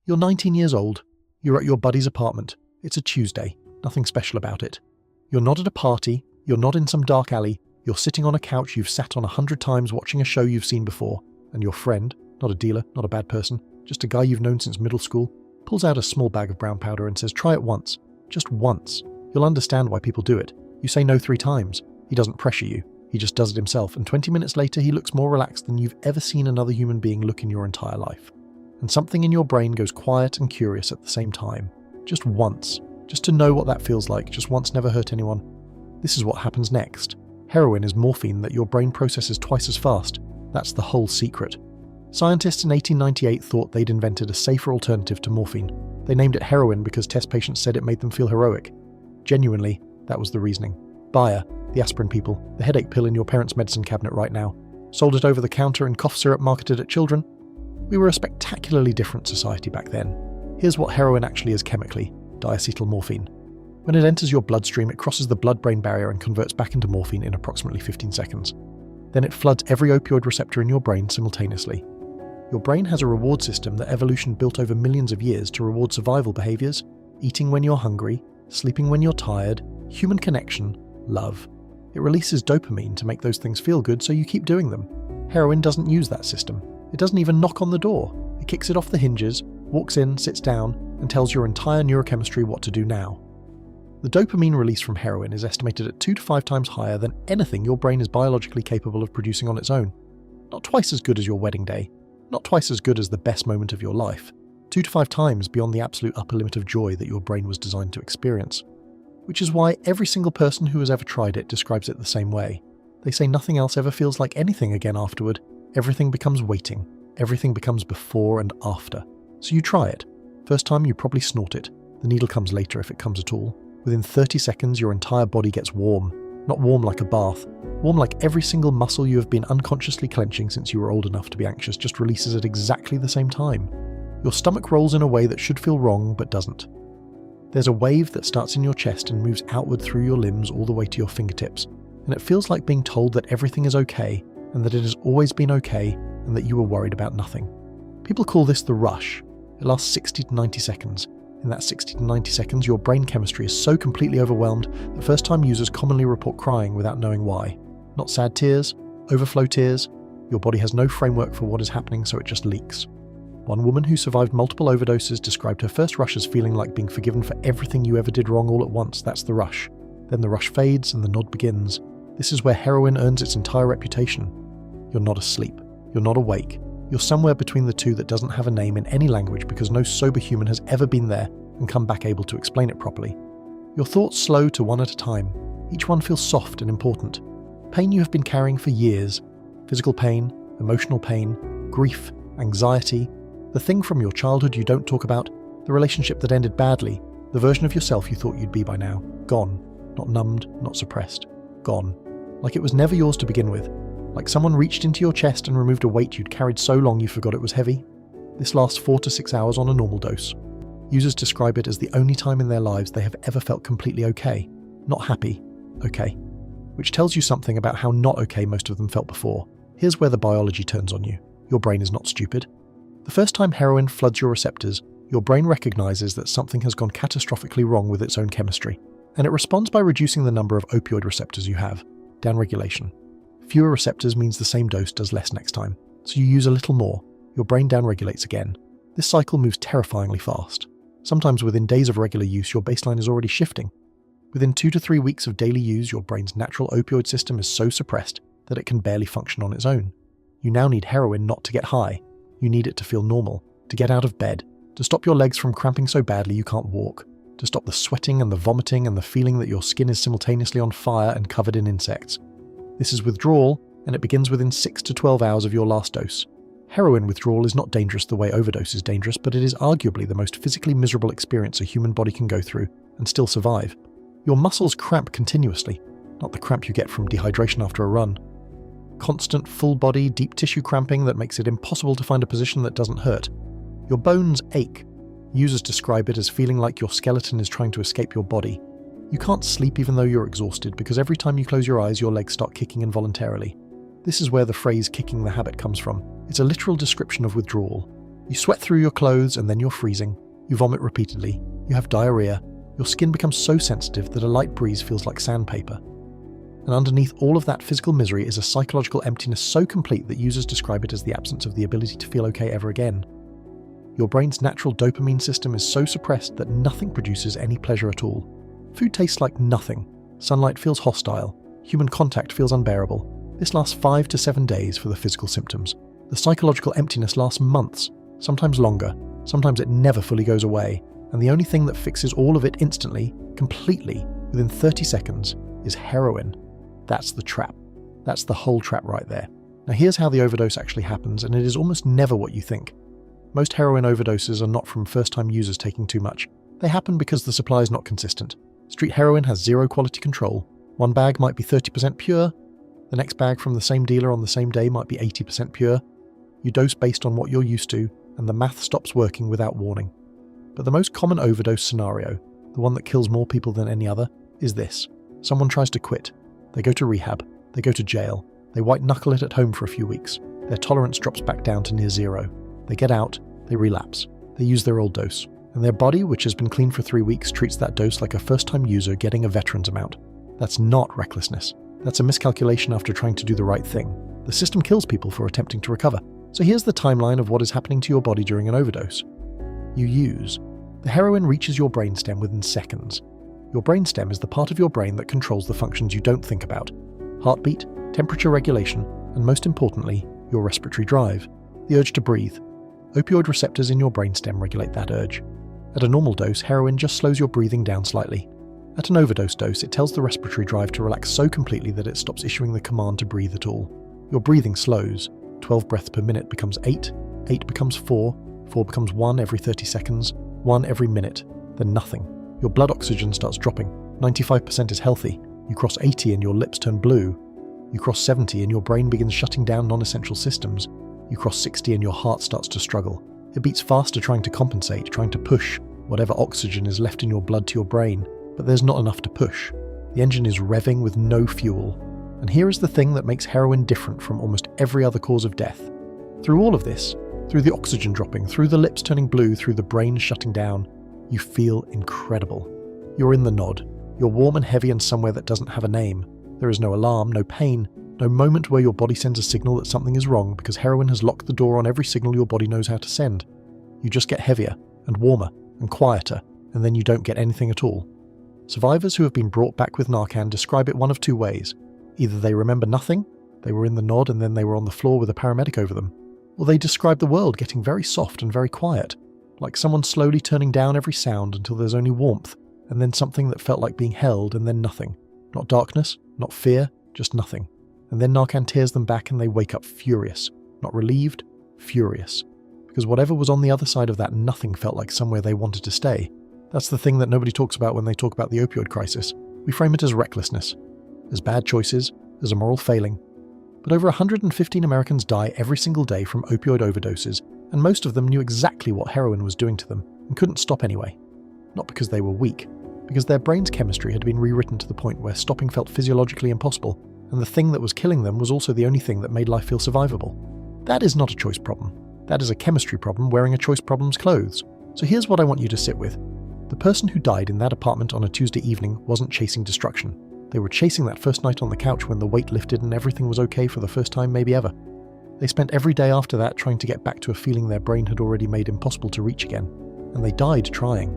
You're 19 years old. You're at your buddy's apartment. It's a Tuesday. Nothing special about it. You're not at a party. You're not in some dark alley. You're sitting on a couch you've sat on 100 times watching a show you've seen before, and your friend, not a dealer, not a bad person, just a guy you've known since middle school, pulls out a small bag of brown powder and says, "Try it once. Just once. You'll understand why people do it." You say no 3 times. He doesn't pressure you. He just does it himself, and 20 minutes later he looks more relaxed than you've ever seen another human being look in your entire life. And something in your brain goes quiet and curious at the same time. Just once. Just to know what that feels like. Just once never hurt anyone. This is what happens next. Heroin is morphine that your brain processes twice as fast. That's the whole secret. Scientists in 1898 thought they'd invented a safer alternative to morphine. They named it heroin because test patients said it made them feel heroic. Genuinely, that was the reasoning. Bayer, the aspirin people, the headache pill in your parents' medicine cabinet right now, sold it over the counter in cough syrup marketed at children. We were a spectacularly different society back then. Here's what heroin actually is chemically: diacetylmorphine. When it enters your bloodstream, it crosses the blood-brain barrier and converts back into morphine in approximately 15 seconds. Then it floods every opioid receptor in your brain simultaneously. Your brain has a reward system that evolution built over millions of years to reward survival behaviors: eating when you're hungry, sleeping when you're tired, human connection, love. It releases dopamine to make those things feel good, so you keep doing them. Heroin doesn't use that system. It doesn't even knock on the door. It kicks it off the hinges, walks in, sits down, and tells your entire neurochemistry what to do now. The dopamine release from heroin is estimated at 2 to 5 times higher than anything your brain is biologically capable of producing on its own. Not twice as good as your wedding day. Not twice as good as the best moment of your life. 2 to 5 times beyond the absolute upper limit of joy that your brain was designed to experience. Which is why every single person who has ever tried it describes it the same way. They say nothing else ever feels like anything again afterward. Everything becomes waiting. Everything becomes before and after. So you try it. First time you probably snort it. The needle comes later if it comes at all. Within 30 seconds your entire body gets warm. Not warm like a bath. Warm like every single muscle you have been unconsciously clenching since you were old enough to be anxious just releases at exactly the same time. Your stomach rolls in a way that should feel wrong but doesn't. There's a wave that starts in your chest and moves outward through your limbs all the way to your fingertips, and it feels like being told that everything is okay, and that it has always been okay, and that you were worried about nothing. People call this the rush. It lasts 60 to 90 seconds. In that 60 to 90 seconds, your brain chemistry is so completely overwhelmed that first-time users commonly report crying without knowing why. Not sad tears, overflow tears. Your body has no framework for what is happening, so it just leaks. One woman who survived multiple overdoses described her first rush as feeling like being forgiven for everything you ever did wrong all at once. That's the rush. Then the rush fades and the nod begins. This is where heroin earns its entire reputation. You're not asleep. You're not awake. You're somewhere between the two that doesn't have a name in any language because no sober human has ever been there and come back able to explain it properly. Your thoughts slow to one at a time. Each one feels soft and important. Pain you have been carrying for years. Physical pain, emotional pain, grief, anxiety, the thing from your childhood you don't talk about, the relationship that ended badly, the version of yourself you thought you'd be by now. Gone. Not numbed, not suppressed. Gone. Like it was never yours to begin with. Like someone reached into your chest and removed a weight you'd carried so long you forgot it was heavy. This lasts 4 to 6 hours on a normal dose. Users describe it as the only time in their lives they have ever felt completely okay. Not happy. Okay. Which tells you something about how not okay most of them felt before. Here's where the biology turns on you. Your brain is not stupid. The first time heroin floods your receptors, your brain recognizes that something has gone catastrophically wrong with its own chemistry, and it responds by reducing the number of opioid receptors you have. Downregulation. Fewer receptors means the same dose does less next time, so you use a little more. Your brain downregulates again. This cycle moves terrifyingly fast. Sometimes within days of regular use, your baseline is already shifting. Within 2 to 3 weeks of daily use, your brain's natural opioid system is so suppressed that it can barely function on its own. You now need heroin not to get high. You need it to feel normal, to get out of bed, to stop your legs from cramping so badly you can't walk, to stop the sweating and the vomiting and the feeling that your skin is simultaneously on fire and covered in insects. This is withdrawal, and it begins within 6 to 12 hours of your last dose. Heroin withdrawal is not dangerous the way overdose is dangerous, but it is arguably the most physically miserable experience a human body can go through and still survive. Your muscles cramp continuously, not the cramp you get from dehydration after a run. Constant full-body, deep tissue cramping that makes it impossible to find a position that doesn't hurt. Your bones ache. Users describe it as feeling like your skeleton is trying to escape your body. You can't sleep even though you're exhausted because every time you close your eyes, your legs start kicking involuntarily. This is where the phrase kicking the habit comes from. It's a literal description of withdrawal. You sweat through your clothes and then you're freezing. You vomit repeatedly. You have diarrhea. Your skin becomes so sensitive that a light breeze feels like sandpaper. And underneath all of that physical misery is a psychological emptiness so complete that users describe it as the absence of the ability to feel okay ever again. Your brain's natural dopamine system is so suppressed that nothing produces any pleasure at all. Food tastes like nothing. Sunlight feels hostile. Human contact feels unbearable. This lasts 5 to 7 days for the physical symptoms. The psychological emptiness lasts months, sometimes longer. Sometimes it never fully goes away. And the only thing that fixes all of it instantly, completely, within 30 seconds, is heroin. That's the trap. That's the whole trap right there. Now here's how the overdose actually happens, and it is almost never what you think. Most heroin overdoses are not from first-time users taking too much. They happen because the supply is not consistent. Street heroin has zero quality control. One bag might be 30% pure. The next bag from the same dealer on the same day might be 80% pure. You dose based on what you're used to, and the math stops working without warning. But the most common overdose scenario, the one that kills more people than any other, is this. Someone tries to quit. They go to rehab. They go to jail. They white-knuckle it at home for a few weeks. Their tolerance drops back down to near zero. They get out. They relapse. They use their old dose. And their body, which has been clean for 3 weeks, treats that dose like a first-time user getting a veteran's amount. That's not recklessness. That's a miscalculation after trying to do the right thing. The system kills people for attempting to recover. So here's the timeline of what is happening to your body during an overdose. You use. The heroin reaches your brainstem within seconds. Your brainstem is the part of your brain that controls the functions you don't think about. Heartbeat, temperature regulation, and most importantly, your respiratory drive, the urge to breathe. Opioid receptors in your brainstem regulate that urge. At a normal dose, heroin just slows your breathing down slightly. At an overdose dose, it tells the respiratory drive to relax so completely that it stops issuing the command to breathe at all. Your breathing slows. 12 breaths per minute becomes 8, 8 becomes 4, 4 becomes 1 every 30 seconds, 1 every minute, then nothing. Your blood oxygen starts dropping. 95% is healthy. You cross 80 and your lips turn blue. You cross 70 and your brain begins shutting down non-essential systems. You cross 60 and your heart starts to struggle. It beats faster trying to compensate, trying to push whatever oxygen is left in your blood to your brain, but there's not enough to push. The engine is revving with no fuel. And here is the thing that makes heroin different from almost every other cause of death. Through all of this, through the oxygen dropping, through the lips turning blue, through the brain shutting down, you feel incredible. You're in the nod. You're warm and heavy and somewhere that doesn't have a name. There is no alarm, no pain, no moment where your body sends a signal that something is wrong because heroin has locked the door on every signal your body knows how to send. You just get heavier and warmer and quieter, and then you don't get anything at all. Survivors who have been brought back with Narcan describe it one of two ways. Either they remember nothing, they were in the nod and then they were on the floor with a paramedic over them, or they describe the world getting very soft and very quiet, like someone slowly turning down every sound until there's only warmth, and then something that felt like being held and then nothing. Not darkness, not fear, just nothing. And then Narcan tears them back and they wake up furious. Not relieved, furious. Because whatever was on the other side of that nothing felt like somewhere they wanted to stay. That's the thing that nobody talks about when they talk about the opioid crisis. We frame it as recklessness, as bad choices, as a moral failing. But over 115 Americans die every single day from opioid overdoses, and most of them knew exactly what heroin was doing to them and couldn't stop anyway. Not because they were weak, because their brain's chemistry had been rewritten to the point where stopping felt physiologically impossible, and the thing that was killing them was also the only thing that made life feel survivable. That is not a choice problem. That is a chemistry problem wearing a choice problem's clothes. So here's what I want you to sit with. The person who died in that apartment on a Tuesday evening wasn't chasing destruction. They were chasing that first night on the couch when the weight lifted and everything was okay for the first time maybe ever. They spent every day after that trying to get back to a feeling their brain had already made impossible to reach again. And they died trying.